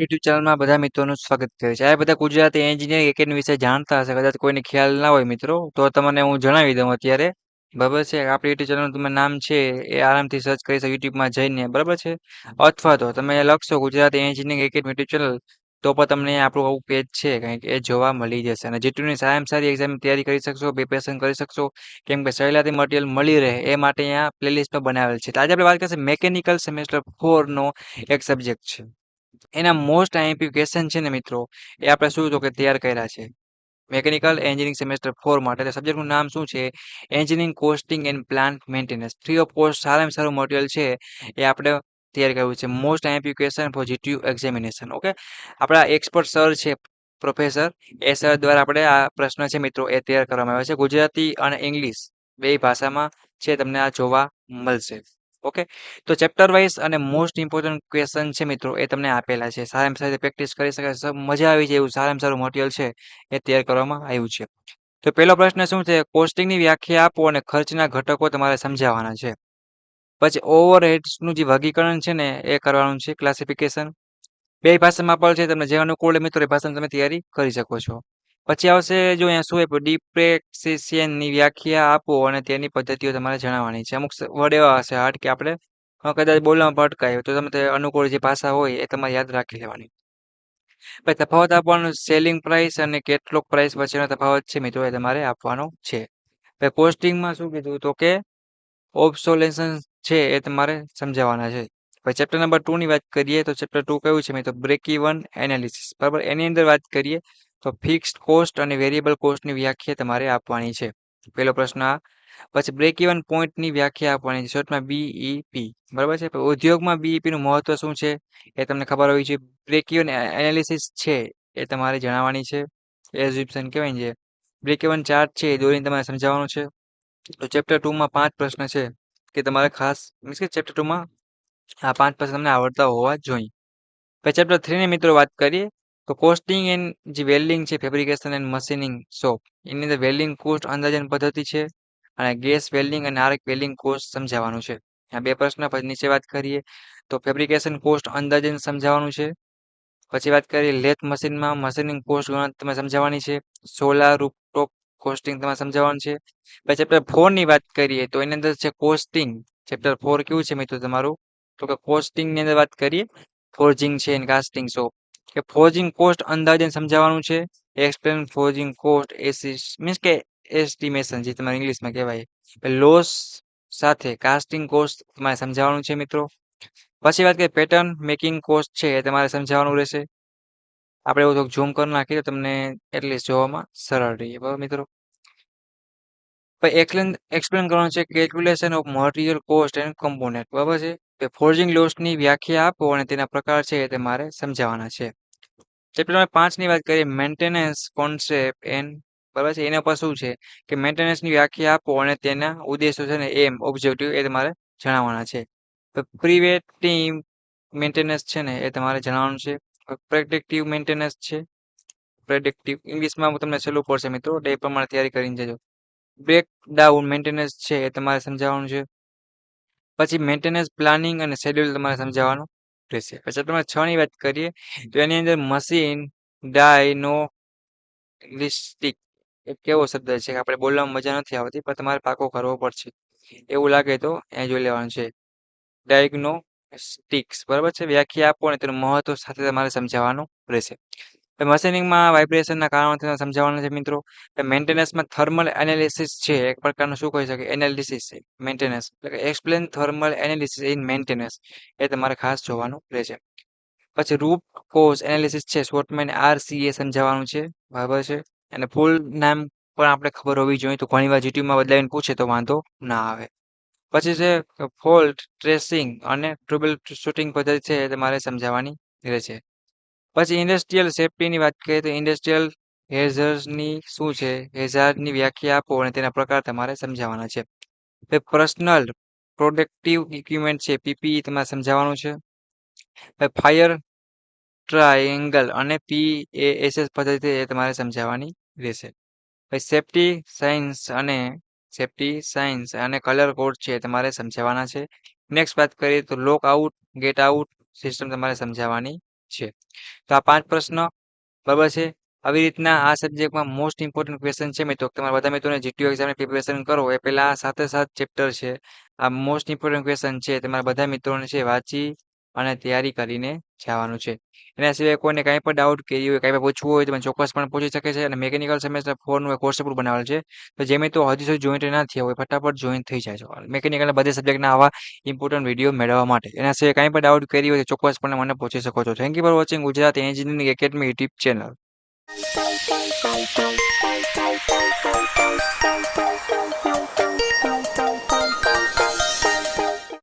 YouTube ચેનલમાં બધા મિત્રોનું સ્વાગત કરે છે. આ બધા ગુજરાતી એન્જિનિયરિંગ એકેડમી વિશે જાણતા હશે. કદાચ કોઈને ખ્યાલ ના હોય મિત્રો, તો તમને હું જણાવી દઉં અત્યારે. બરાબર છે. આપણી યુટ્યુબ ચેનલનું તમે નામ છે એ આરામથી સર્ચ કરી શકો યુટ્યુબમાં જઈને, બરાબર છે. અથવા તો તમે લખશો Gujarati engineering academy YouTube channel, તો પણ તમને આપણું આવું પેજ છે કંઈક એ જોવા મળી જશે. અને જેટલું સારામાં સારી એક્ઝામ તૈયારી કરી શકશો, પ્રિપેરેશન કરી શકશો, કેમ કે સહેલાથી મટીરિયલ મળી રહે એ માટે અહીંયા પ્લેલિસ્ટ પણ બનાવેલ છે. તો આજે આપણે વાત કરીશું મેકેનિકલ સેમેસ્ટર 4 નો એક સબ્જેક્ટ છે. એના મોસ્ટ આઈએમપી ક્વેશ્ચન છે ને મિત્રો, એ આપણે શું તો કે તૈયાર કર્યા છે મેકેનિકલ એન્જિનિયરિંગ સેમેસ્ટર 4 માટે. સબ્જેક્ટનું નામ શું છે? Engineering costing and plant maintenance. Free of cost સારામાં સારું મટીરિયલ છે એ આપણે તૈયાર કર્યું છે. Most IMP question for GTU examination. Okay, આપણા એક્સપર્ટ સર છે પ્રોફેસર, એ સર દ્વારા આપણે આ પ્રશ્ન છે મિત્રો એ તૈયાર કરવામાં આવ્યો છે. ગુજરાતી અને ઇંગ્લિશ બે ભાષામાં છે, તમને આ જોવા મળશે. ઓકે, તો ચેપ્ટર વાઇઝ અને મોસ્ટ ઇમ્પોર્ટન્ટ ક્વેશ્ચન છે મિત્રો એ તમને આપેલા છે. સારામાં સારી પ્રેક્ટિસ કરી શકાય, મજા આવી જાય એવું સારામાં સારું મટીરિયલ છે એ તૈયાર કરવામાં આવ્યું છે. તો પહેલો પ્રશ્ન શું છે? કોસ્ટિંગની વ્યાખ્યા આપો અને ખર્ચના ઘટકો તમારે સમજાવવાના છે. પછી ઓવરહેડ્સનું જે વર્ગીકરણ છે ને એ કરવાનું છે, ક્લાસિફિકેશન. બે ભાષામાં પણ છે, તમને જે અનુકૂળ મિત્રો એ ભાષામાં તમે તૈયારી કરી શકો છો. પછી આવશે જો અહીંયા શું આપ્યું, ડિપ્રેસિએશનની વ્યાખ્યા આપો અને તેની પદ્ધતિઓ તમારે જણાવવાની છે. અમુક વર્ડ એવા હશે હાર્ડ કે આપણે કદાચ બોલવામાં ભટકાય, તો તમે અનુકૂળ જે ભાષા હોય એ તમારે યાદ રાખી લેવાની. પછી તફાવત આપવાનો, સેલિંગ પ્રાઇસ અને કેટલોક પ્રાઇસ વચ્ચેનો તફાવત છે મિત્રો એ તમારે આપવાનો છે. પછી કોસ્ટિંગમાં શું કીધું તો કે ઓબ્સોલેશન છે એ તમારે સમજાવવાના છે. પછી ચેપ્ટર નંબર 2 ની વાત કરીએ તો ચેપ્ટર 2 કયું છે મિત્રો? Break even analysis. બરાબર, એની અંદર વાત કરીએ તો ફિક્સ્ડ કોસ્ટ અને વેરિયેબલ કોસ્ટની વ્યાખ્યા તમારે આપવાની છે. પહેલો પ્રશ્ન આ. પછી બ્રેક ઇવન પોઈન્ટની વ્યાખ્યા આપવાની છે, શોર્ટમાં બીઈપી. બરાબર છે. ઉદ્યોગમાં બીઈપી નું મહત્વ શું છે એ તમને ખબર હોવી જોઈએ. બ્રેક ઇવન એનાલિસિસ છે એ તમારે જણાવવાની છે. એઝ્યુમ્પશન કહેવાય છે. બ્રેક ઇવન ચાર્ટ છે એ દોરીને તમારે સમજાવવાનું છે. તો ચેપ્ટર 2 માં 5 પ્રશ્ન છે કે તમારે ખાસ, મીન્સ કે ચેપ્ટર 2 માં આ 5 પ્રશ્ન તમને આવડતા હોવા જોઈએ. પછી ચેપ્ટર 3 ની મિત્રો વાત કરીએ તો કોસ્ટિંગ એન્ડ જે વેલ્ડિંગ છે, ફેબ્રિકેશન એન્ડ મશીનિંગ શોપ. એની અંદર વેલ્ડિંગ કોસ્ટ અંદાજન પદ્ધતિ છે અને ગેસ વેલ્ડિંગ અને આર્ક વેલ્ડિંગ કોસ્ટ સમજાવવાનું છે. આ બે પ્રશ્ન. પછી નીચે વાત કરીએ તો ફેબ્રિકેશન કોસ્ટ અંદાજન સમજાવવાનું છે. પછી વાત કરીએ લેથ મશીનમાં મશીનિંગ કોસ્ટ ગણતરી તમે સમજાવવાની છે. સોલાર રૂફટોપ કોસ્ટિંગ તમારે સમજાવવાનું છે. પછી ચેપ્ટર 4 ની વાત કરીએ તો એની અંદર છે કોસ્ટિંગ. ચેપ્ટર 4 કેવું છે મિત્રો તમારું? તો કે કોસ્ટિંગ ની અંદર વાત કરીએ ફોર્જિંગ છે અને કાસ્ટિંગ શોપ, કે ફોર્જિંગ કોસ્ટ અંદાજન સમજાવવાનું છે. Explain forging cost ashes, means કે એસ્ટિમેશન જે તમારે ઇંગ્લિશમાં કહેવાય. લોસ સાથે કાસ્ટિંગ કોસ્ટ તમારે સમજાવવાનું છે મિત્રો. પછી વાત કરીએ પેટર્ન મેકિંગ કોસ્ટ છે એ તમારે સમજાવવાનું રહેશે. આપણે એવું થોડુંક ઝૂમ કરી નાખીએ તો તમને એટલીસ્ટ જોવામાં સરળ રહીએ. બરાબર મિત્રો. એક્સપ્લેન કરવાનું છે calculation of material cost and component. બરાબર છે. ફોર્જિંગ લોસની વ્યાખ્યા આપો અને તેના પ્રકાર છે એ તમારે સમજાવવાના છે. ચેપ્ટર નંબર 5 ની વાત કરીએ મેન્ટેનન્સ કોન્સેપ્ટ એન્ડ. બરાબર છે. એના પર શું છે કે મેન્ટેનન્સની વ્યાખ્યા આપો અને તેના ઉદ્દેશો છે ને એમ ઓબ્જેક્ટિવ એ તમારે જણાવવાના છે. પ્રિવેન્ટિવ મેન્ટેનન્સ છે ને એ તમારે જણાવવાનું છે. પ્રેડિક્ટિવ મેન્ટેનન્સ છે. પ્રેડિક્ટિવ ઇંગ્લિશમાં તમને સહેલું પડશે મિત્રો, એ પ્રમાણે તૈયારી કરીને જજો. બ્રેકડાઉન મેન્ટેનન્સ છે એ તમારે સમજાવવાનું છે. પછી મેન્ટેનન્સ પ્લાનિંગ અને શેડ્યુલ તમારે સમજાવવાનું રહેશે. પછી તમે 6 ની વાત કરીએ તો એની અંદર મશીન ડાયગ્નોસ્ટિક એક કેવો શબ્દ છે કે આપણે બોલવામાં મજા નથી આવતી, પણ તમારે પાકો કરવો પડશે. એવું લાગે તો એ જોઈ લેવાનું છે. ડાયગ્નોસ્ટિક્સ. બરાબર છે. વ્યાખ્યા આપો અને તેનું મહત્વ સાથે તમારે સમજાવવાનું રહેશે. મશીનિંગમાં વાઇબ્રેશનના કારણો સમજાવવાના છે મિત્રો. મેન્ટેનન્સમાં થર્મલ એનાલિસિસ છે એક પ્રકારનું શું કહી શકે એનાલિસિસ છે મેન્ટેનન્સ. એટલે કે explain thermal analysis in maintenance એ તમારે ખાસ જોવાનું રહેશે. પછી રૂટ કોઝ એનાલિસિસ છે, શોર્ટમાં આરસીએ સમજાવવાનું છે. બરાબર છે. અને ફૂલ નામ પણ આપણે ખબર હોવી જોઈએ, તો ઘણીવાર જીટીયુમાં બદલાવીને પૂછે તો વાંધો ના આવે. પછી છે ફોલ્ટ ટ્રેસિંગ અને ટ્રબલ શૂટિંગ પદ્ધતિ છે એ તમારે સમજાવવાની રહેશે. પછી ઇન્ડસ્ટ્રીયલ સેફ્ટીની વાત કરીએ તો ઇન્ડસ્ટ્રીયલ હેઝર્ડની શું છે, હેઝાર્ડની વ્યાખ્યા આપો અને તેના પ્રકાર તમારે સમજાવવાના છે. પર્સનલ પ્રોટેક્ટિવ ઇક્વિપમેન્ટ છે પીપીઈ તમારે સમજાવવાનું છે. ફાયર ટ્રાયેંગલ અને પીએએસએસ પદ્ધતિ એ તમારે સમજાવવાની રહેશે. પછી સેફ્ટી સાયન્સ અને કલર કોડ છે એ તમારે સમજાવવાના છે. નેક્સ્ટ વાત કરીએ તો લોક આઉટ ગેટ આઉટ સિસ્ટમ તમારે સમજાવવાની છે. તો આ 5 પ્રશ્ન બરાબર છે. આવી રીતના આ સબ્જેક્ટમાં મોસ્ટ ઇમ્પોર્ટન્ટ ક્વેશ્ચન છે મિત્રો. તમારા બધા મિત્રોને જીટીયુ એક્ઝામની પ્રિપેરેશન કરો એ પહેલા આ સાથે સાત ચેપ્ટર છે. આ મોસ્ટ ઇમ્પોર્ટન્ટ ક્વેશ્ચન છે. તમારા બધા મિત્રોને છે વાંચી અને તૈયારી કરીને જવાનું છે. એના સિવાય કોઈને કાંઈ પણ ડાઉટ કે હોય કાંઈ પણ પૂછવું હોય તો મને ચોક્કસ પણ પૂછી શકે છે. અને મિકેનિકલ સેમેસ્ટર 4 નું એક કોર્સ પણ બનાવેલ છે. તો જે મિત્રો હજી સુધી જોઈન્ટ ના થયા હોય ફટાફટ જોઈન થઈ જાય છે. મિકેનિકલના બધા સબ્જેક્ટના આવા ઇમ્પોર્ટન્ટ વિડીયો મેળવવા માટે. એના સિવાય કાંઈ પણ ડાઉટ કરી હોય તો ચોક્કસપણે મને પૂછી શકો છો. Thank you for watching Gujarat engineering academy YouTube channel.